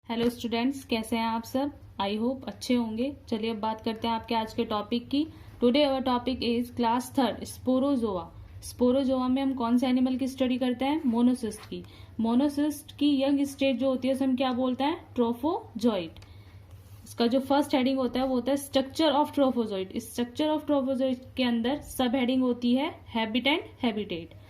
Hello students, कैसे हैं आप सब। आई होप अच्छे होंगे। चलिए अब बात करते हैं आपके आज के टॉपिक की। Today our topic is class third Sporozoa. Sporozoa में हम कौन से एनिमल की स्टडी करते हैं? मोनोसिस्ट की। मोनोसिस्ट की यंग स्टेज जो होती है उसे हम क्या बोलते हैं? ट्रोफोजोइट। इसका जो फर्स्ट हेडिंग होता है वो होता है स्ट्रक्चर ऑफ ट्रोफोजोइट। इस स्ट्रक्चर ऑफ ट्रोफोजोइट के अंदर सब हेडिंग होती है habit and habitat.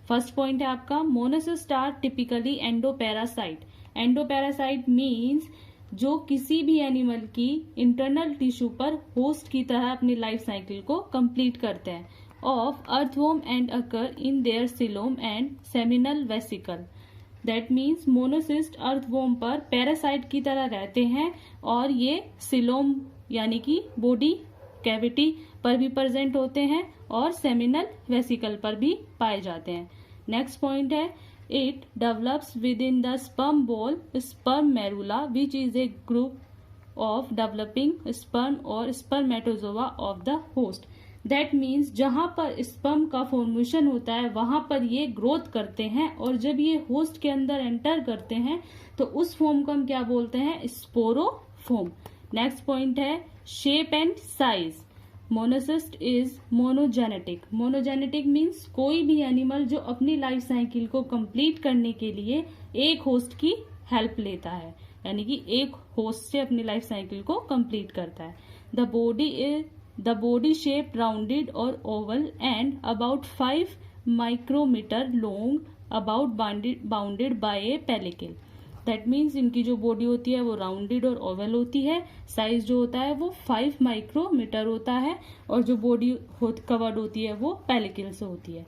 First point है आपका monocyst are typically endoparasite. Endoparasite means जो किसी भी एनिमल की इंटरनल टिश्यू पर होस्ट की तरह अपनी लाइफ साइकिल को कंप्लीट करते हैं of earthworm and occur in their coelom and seminal vesicle. That means monocyst earthworm पर पैरासाइट की तरह रहते हैं और ये सिलोम यानी कि बॉडी कैविटी पर भी प्रेजेंट होते हैं और सेमिनल वेसिकल पर भी पाए जाते हैं। नेक्स्ट पॉइंट है it develops within the sperm ball sperm morula which is a group of developing sperm और spermatozoa of the host. That means जहां पर स्पर्म का फॉर्मेशन होता है वहां पर ये ग्रोथ करते हैं और जब ये होस्ट के अंदर एंटर करते हैं तो उस फॉर्म को हम क्या बोलते हैं? स्पोरोफॉर्म। नेक्स्ट पॉइंट है shape and size. Monocyst is monogenetic. Monogenetic means कोई भी एनिमल जो अपनी लाइफ साइकिल को कंप्लीट करने के लिए एक होस्ट की हेल्प लेता है, यानी कि एक होस्ट से अपनी लाइफ साइकिल को कंप्लीट करता है। द बॉडी शेप राउंडेड और oval and about 5 micrometre long about bounded by a pellicle. That means इनकी जो बॉडी होती है वो राउंडेड और ओवल होती है। साइज जो होता है वो 5 माइक्रोमीटर होता है और जो बॉडी कवर्ड होती है वो पेलिकल से होती है।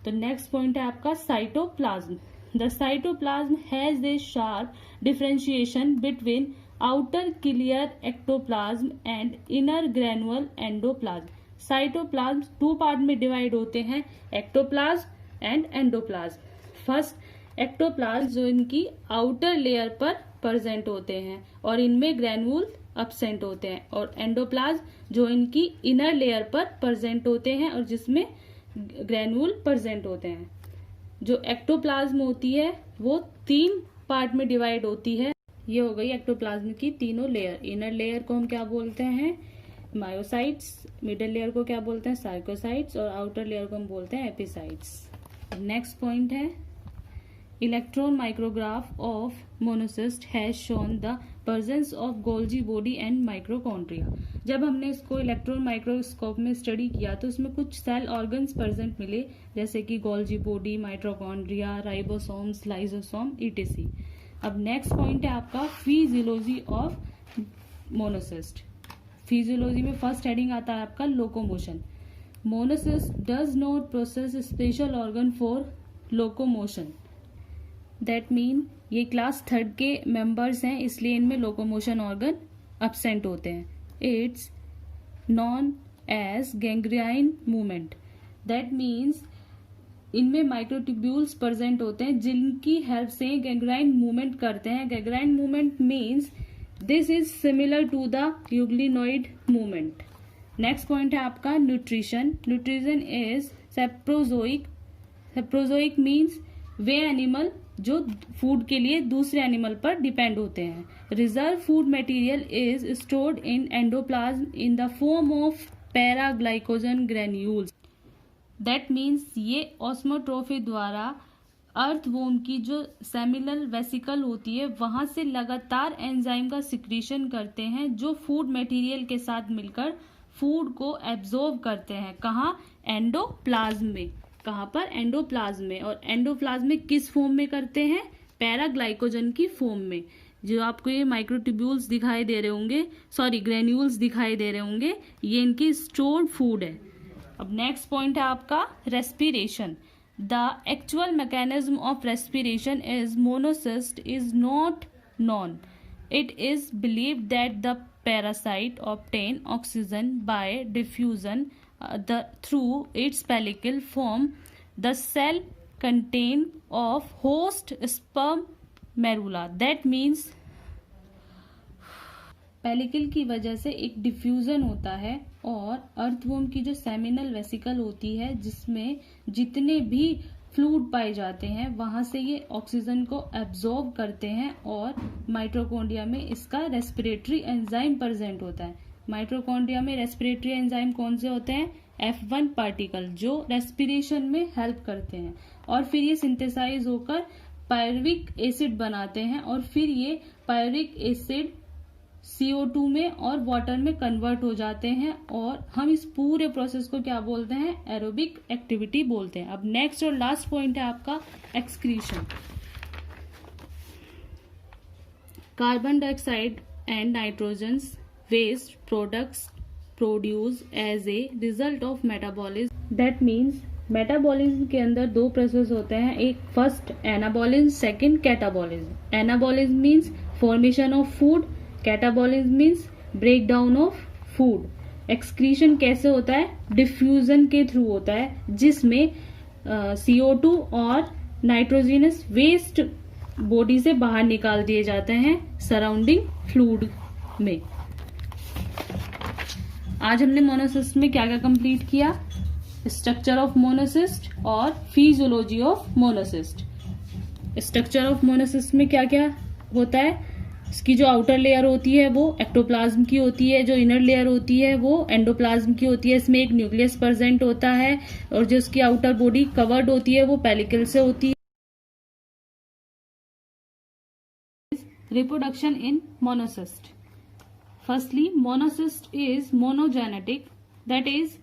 तो नेक्स्ट पॉइंट है आपका cytoplasm. The cytoplasm has a sharp differentiation between outer clear ectoplasm and inner granule endoplasm. Cytoplasm 2 part में डिवाइड होते हैं, ectoplasm and endoplasm. First ectoplasm जो इनकी आउटर लेयर पर प्रेजेंट होते हैं और इनमें ग्रेनुल अब्सेंट होते हैं, और एंडोप्लाज्म जो इनकी इनर लेयर पर प्रेजेंट होते हैं और जिसमें ग्रेनुल प्रेजेंट होते हैं। जो एक्टोप्लाज्म होती है वो 3 पार्ट में डिवाइड होती है। ये हो गई एक्टोप्लाज्म की तीनों लेयर। इनर लेयर को हम क्या बोलते हैं? मायोसाइट्स। मिडिल लेयर को क्या बोलते हैं? सार्कोसाइट्स। और आउटर लेयर को हम बोलते हैं एपिसाइट्स। नेक्स्ट पॉइंट है electron micrograph of monocyst has shown the presence of Golgi body and mitochondria. जब हमने इसको इलेक्ट्रॉन माइक्रोस्कोप में स्टडी किया तो इसमें कुछ सेल ऑर्गन्स प्रेजेंट मिले, जैसे कि Golgi body, mitochondria, ribosomes, lysosome etc. अब नेक्स्ट पॉइंट है आपका फिजियोलॉजी ऑफ मोनोसिस्ट। फिजियोलॉजी में फर्स्ट हेडिंग आता है आपका locomotion. Monocyst does not process special organ for locomotion. That mean ये क्लास थर्ड के मेंबर्स हैं, इसलिए इनमें लोकोमोशन ऑर्गन अब्सेंट होते हैं। It's known as gregarine movement. That means इनमें माइक्रोट्यूब्यूल्स प्रेजेंट होते हैं जिनकी हेल्प से गैंग्राइन मूवमेंट करते हैं। Gregarine movement means this is similar to the euglenoid movement. Next point है आपका nutrition. Nutrition is saprozoic. Saprozoic means वे एनिमल जो फूड के लिए दूसरे एनिमल पर डिपेंड होते हैं। Reserve food material is stored in endoplasm in the form of paraglycogen granules. That means ये ऑस्मोट्रोफी द्वारा अर्थवॉर्म की जो सेमिनल वेसिकल होती है वहां से लगातार एंजाइम का सिक्रीशन करते हैं जो फूड मटेरियल के साथ मिलकर फूड को एब्जॉर्ब करते हैं। कहाँ? एंडोप्लाज्म में। कहाँ पर? एंडोप्लाज्म में। और एंडोप्लाज्म में किस फॉर्म में करते हैं? पैराग्लाइकोजन की फॉर्म में। जो आपको ये माइक्रोट्यूब्यूल्स दिखाई दे रहे होंगे, सॉरी ग्रेन्यूल्स दिखाई दे रहे होंगे, ये इनकी स्टोर्ड फूड है। अब नेक्स्ट पॉइंट है आपका respiration. The actual mechanism of respiration is monocyst is not known. It is believed that the parasite obtain oxygen by diffusion through its pellicle form the cell contain of host sperm merula. That means pellicle की वजह से एक diffusion होता है और earthworm की जो seminal vesicle होती है जिसमें जितने भी फ्लूइड पाए जाते हैं वहां से ये ऑक्सीजन को एब्जॉर्ब करते हैं और माइटोकॉन्ड्रिया में इसका रेस्पिरेटरी एंजाइम प्रेजेंट होता है। माइटोकॉन्ड्रिया में रेस्पिरेटरी एंजाइम कौन से होते हैं? F1 पार्टिकल, जो रेस्पिरेशन में हेल्प करते हैं, और फिर ये सिंथेसाइज होकर पायरुविक एसिड बनाते हैं और फिर ये पायरुविक एसिड CO2 में और वाटर में कन्वर्ट हो जाते हैं और हम इस पूरे प्रोसेस को क्या बोलते हैं? एरोबिक एक्टिविटी बोलते हैं। अब नेक्स्ट और लास्ट पॉइंट है आपका excretion. Carbon dioxide and nitrogen waste products produce as a result of metabolism. That means metabolism के अंदर दो प्रोसेस होते हैं, एक first anabolism, second catabolism. Anabolism means formation of food, catabolism means break down of food. Excretion कैसे होता है? Diffusion के थ्रू होता है, जिसमें CO2 और नाइट्रोजनस वेस्ट बॉडी से बाहर निकाल दिए जाते हैं सराउंडिंग फ्लूइड में। आज हमने मोनोसिस्ट में क्या क्या कंप्लीट किया? स्ट्रक्चर ऑफ मोनोसिस्ट और फिजियोलॉजी ऑफ मोनोसिस्ट। स्ट्रक्चर ऑफ मोनोसिस्ट में क्या क्या होता है? इसकी जो आउटर लेयर होती है वो एक्टोप्लाज्म की होती है, जो इनर लेयर होती है वो एंडोप्लाज्म की होती है। इसमें एक न्यूक्लियस प्रेजेंट होता है और जो इसकी आउटर बॉडी कवर्ड होती है वो पेलिकल से होती है। Reproduction in monocyst. Firstly, monocyst is monogenetic, that is,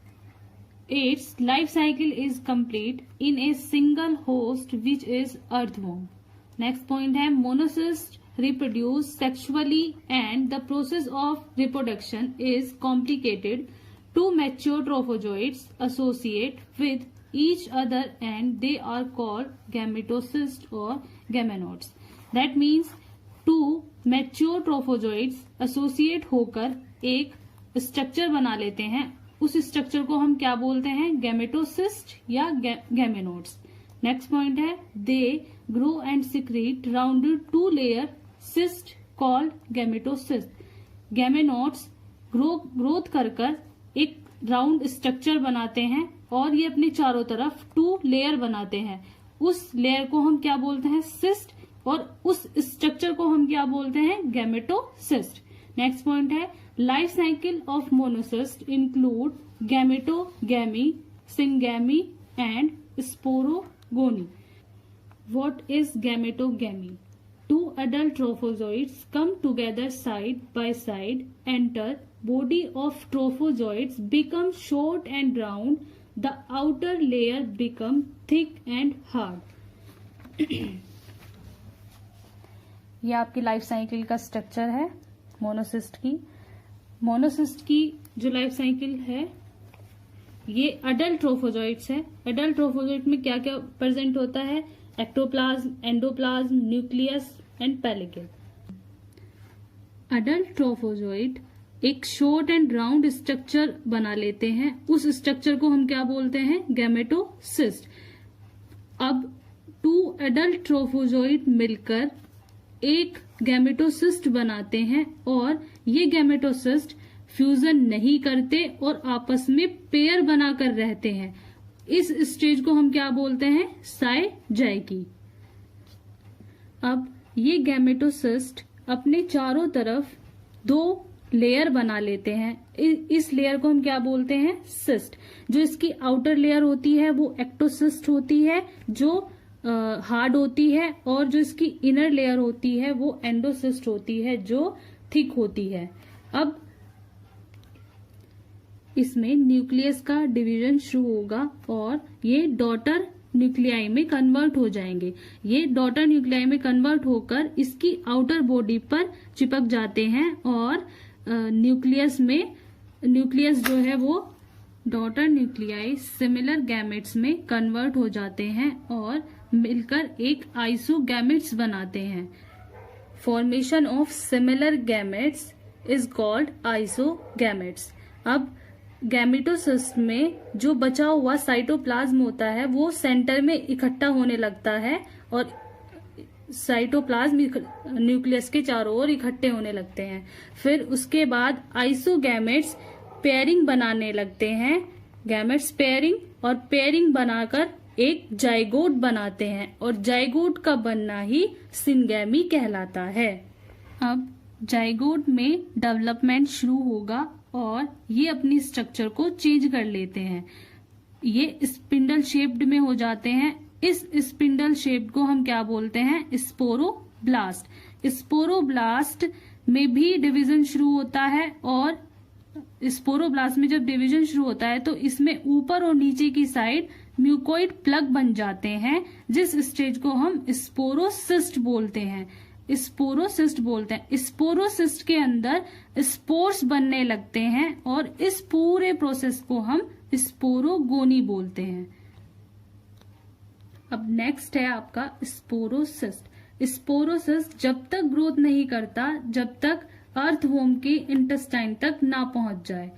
its life cycle is complete in a single host which is earthworm. Next point है monocyst reproduce sexually and the process of reproduction is complicated. Two mature trophozoites associate with each other and they are called gametocysts or gametodes. That means two mature trophozoites associate होकर एक structure बना लेते हैं। उस structure को हम क्या बोलते हैं? गैमेटोसिस्ट या गैमेनोड्स। नेक्स्ट पॉइंट है they grow and secrete rounded two layer cyst called gametocyst. Gamonts growth कर एक राउंड स्ट्रक्चर बनाते हैं और ये अपने चारों तरफ 2 लेयर बनाते हैं। उस लेयर को हम क्या बोलते हैं? सिस्ट, और उस स्ट्रक्चर को हम क्या बोलते हैं? गैमेटोसिस्ट। नेक्स्ट पॉइंट है life cycle of monocyst include gametogamy, syngamy and sporogony. What is gametogamy? 2 adult trophozoites come together side by side, enter body of trophozoites become short and round, the outer layer become thick and hard। ये आपकी life cycle का structure है मोनोसिस्ट की। मोनोसिस्ट की जो life cycle है ये adult ट्रोफोजोइट्स है। अडल्ट ट्रोफोजोइट में क्या क्या प्रेजेंट होता है? Ectoplasm, endoplasm, nucleus and pellicle. Adult trophozoite एक शॉर्ट एंड राउंड स्ट्रक्चर बना लेते हैं। उस स्ट्रक्चर को हम क्या बोलते हैं? गैमेटोसिस्ट। अब 2 एडल्ट ट्रोफोजोइट मिलकर एक गैमेटोसिस्ट बनाते हैं और ये गैमेटोसिस्ट फ्यूजन नहीं करते और आपस में पेयर बनाकर रहते हैं। इस स्टेज को हम क्या बोलते हैं? साइजाइकी। अब ये गैमेटोसिस्ट अपने चारों तरफ 2 लेयर बना लेते हैं। इस लेयर को हम क्या बोलते हैं? सिस्ट। जो इसकी आउटर लेयर होती है वो एक्टोसिस्ट होती है, जो हार्ड होती है, और जो इसकी इनर लेयर होती है वो एंडोसिस्ट होती है, जो थिक होती है। अब इसमें न्यूक्लियस का डिवीजन शुरू होगा और ये डॉटर न्यूक्लियाई में कन्वर्ट हो जाएंगे। ये डॉटर न्यूक्लियाई में कन्वर्ट होकर इसकी आउटर बॉडी पर चिपक जाते हैं और न्यूक्लियस जो है वो डॉटर न्यूक्लियाई सिमिलर गैमेट्स में कन्वर्ट हो जाते हैं और मिलकर एक आइसोगैमेट्स बनाते हैं। Formation of similar gametes is called isogametes. अब गैमेटोसिस्ट में जो बचा हुआ साइटोप्लाज्म होता है वो सेंटर में इकट्ठा होने लगता है और साइटोप्लाज्म न्यूक्लियस के चारों ओर इकट्ठे होने लगते हैं। फिर उसके बाद आइसोगैमेट्स पेयरिंग बनाने लगते हैं। गैमेट्स पेयरिंग बनाकर एक जाइगोट बनाते हैं और जाइगोट का बनना ही सिंगैमी कहलाता है। अब जाइगोट में डेवलपमेंट शुरू होगा और ये अपनी स्ट्रक्चर को चेंज कर लेते हैं, ये स्पिंडल शेप्ड में हो जाते हैं। इस स्पिंडल शेप को हम क्या बोलते हैं? स्पोरोब्लास्ट। स्पोरोब्लास्ट में भी डिवीजन शुरू होता है और स्पोरोब्लास्ट में जब डिवीजन शुरू होता है तो इसमें ऊपर और नीचे की साइड म्यूकोइड प्लग बन जाते हैं, जिस स्टेज को हम स्पोरोसिस्ट बोलते हैं। स्पोरोसिस्ट के अंदर स्पोर्स बनने लगते हैं और इस पूरे प्रोसेस को हम स्पोरोगोनी बोलते हैं। अब नेक्स्ट है आपका स्पोरोसिस्ट। स्पोरोसिस्ट जब तक ग्रोथ नहीं करता जब तक अर्थवॉर्म के इंटेस्टाइन तक ना पहुंच जाए।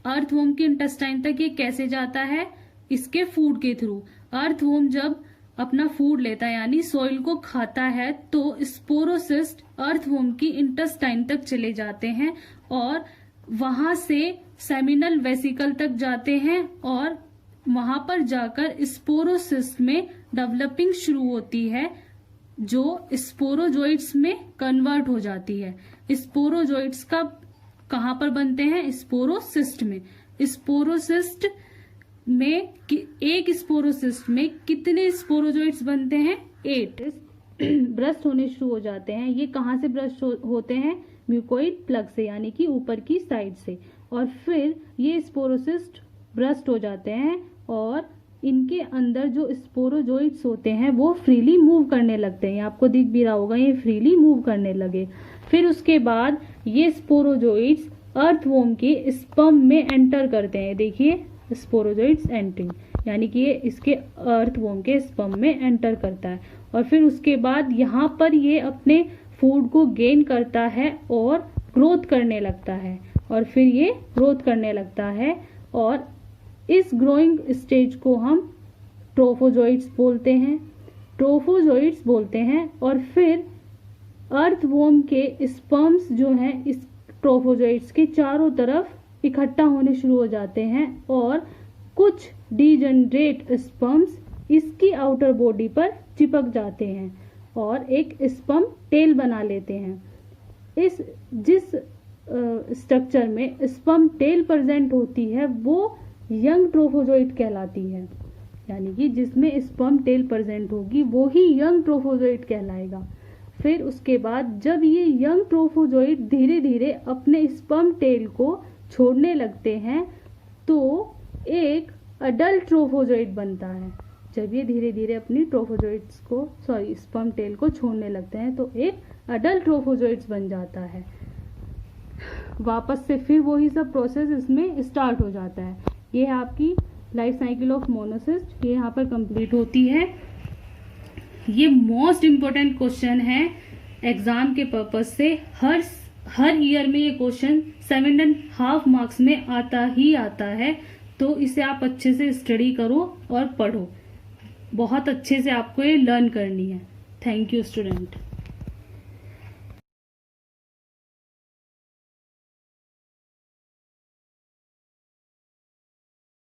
अर्थवॉर्म के इंटेस्टाइन तक ये कैसे जाता है? इसके फूड के थ्रू। अर्थवॉर्म जब अपना फूड लेता है यानी सॉइल को खाता है तो स्पोरोसिस्ट अर्थवॉर्म की इंटेस्टाइन तक चले जाते हैं और वहां से सेमिनल वेसिकल तक जाते हैं और वहां पर जाकर स्पोरोसिस्ट में डेवलपिंग शुरू होती है जो स्पोरोजोइट्स में कन्वर्ट हो जाती है। स्पोरोजोइट्स का कहां पर बनते हैं? स्पोरोसिस्ट में। स्पोरोसिस्ट में एक स्पोरोसिस्ट में कितने स्पोरोजोइट्स बनते हैं? 8 ब्रस्ट होने शुरू हो जाते हैं। ये कहां से ब्रस्ट होते हैं? म्यूकोइड प्लग से यानी कि ऊपर की साइड से। और फिर ये स्पोरोसिस्ट ब्रस्ट हो जाते हैं और इनके अंदर जो स्पोरोजोइट्स होते हैं वो फ्रीली मूव करने लगते हैं। आपको दिख भी रहा होगा ये फ्रीली मूव करने लगे। फिर उसके बाद ये स्पोरोजोइट्स अर्थवॉर्म के स्पर्म में एंटर करते हैं। देखिए स्पोरोजोइट्स एंटरिंग यानी कि ये इसके अर्थवॉर्म के स्पर्म में एंटर करता है और फिर उसके बाद यहाँ पर ये अपने फूड को गेन करता है और ग्रोथ करने लगता है और फिर ये ग्रोथ करने लगता है और इस ग्रोइंग स्टेज को हम ट्रोफोजोइट्स बोलते हैं और फिर अर्थवॉर्म के स्पर्म्स जो हैं इस ट्रोफोजोइट्स के चारों तरफ इकट्ठा होने शुरू हो जाते हैं और कुछ डीजनरेट स्पर्म्स इसकी आउटर बॉडी पर चिपक जाते हैं और एक स्पर्म टेल बना लेते हैं। जिस स्ट्रक्चर में स्पर्म टेल प्रेजेंट होती है वो यंग ट्रोफोजोइट कहलाती है, यानी कि जिसमें स्पर्म टेल प्रेजेंट होगी वो ही यंग ट्रोफोजोइट कहलाएगा। फिर उसके बाद जब ये यंग ट्रोफोजोइट धीरे धीरे अपने स्पर्म टेल को छोड़ने लगते हैं तो एक अडल्ट ट्रोफोजोइट बनता है। जब ये धीरे धीरे अपनी स्पर्म टेल को छोड़ने लगते हैं तो एक अडल्ट ट्रोफोजोइट्स बन जाता है। वापस से फिर वही सब प्रोसेस इसमें स्टार्ट हो जाता है। ये है आपकी लाइफ साइकिल ऑफ मोनोसिस्ट, ये यहाँ पर कंप्लीट होती है। ये मोस्ट इम्पोर्टेंट क्वेश्चन है एग्जाम के पर्पज से। हर ईयर में ये क्वेश्चन 7.5 मार्क्स में आता ही आता है, तो इसे आप अच्छे से स्टडी करो और पढ़ो। बहुत अच्छे से आपको ये लर्न करनी है। Thank you student.